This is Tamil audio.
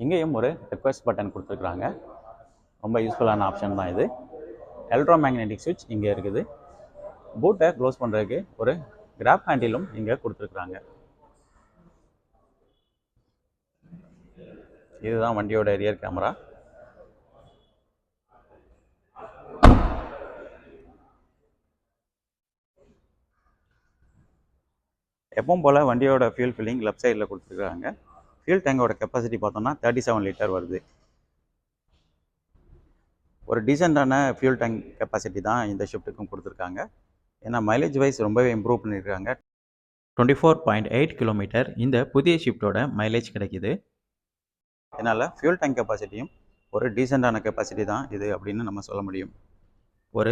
இங்கேயும் ஒரு ரெக்வெஸ்ட் பட்டன் கொடுத்துருக்குறாங்க. ரொம்ப யூஸ்ஃபுல்லான ஆப்ஷன் தான் இது. எலக்ட்ரோ மேக்னெட்டிக் சுவிட்ச் இங்கே இருக்குது. பூட்டை க்ளோஸ் பண்ணுறதுக்கு ஒரு கிராப் ஹேண்டிலும் இங்கே கொடுத்துருக்குறாங்க. இதுதான் வண்டியோட ரியர் கேமரா. எப்பவும் போல் வண்டியோட ஃபியூல் ஃபில்லிங் லெஃப்ட் சைடில் கொடுத்துருக்காங்க. ஃபியூல் டேங்கோட கெப்பாசிட்டி பார்த்தோம்னா 37 லிட்டர் வருது. ஒரு டீசெண்டான ஃபியூல் டேங்க் கெப்பாசிட்டி தான் இந்த ஷிஃப்ட்டுக்கும் கொடுத்துருக்காங்க. ஏன்னா மைலேஜ் வைஸ் ரொம்பவே இம்ப்ரூவ் பண்ணியிருக்காங்க. 24.8 கிலோமீட்டர் இந்த புதிய ஷிஃப்ட்டோட மைலேஜ் கிடைக்கிது. இதனால் ஃபியூல் டேங்க் கெப்பாசிட்டியும் ஒரு டீசெண்டான கெப்பாசிட்டி தான் இது அப்படின்னு நம்ம சொல்ல முடியும். ஒரு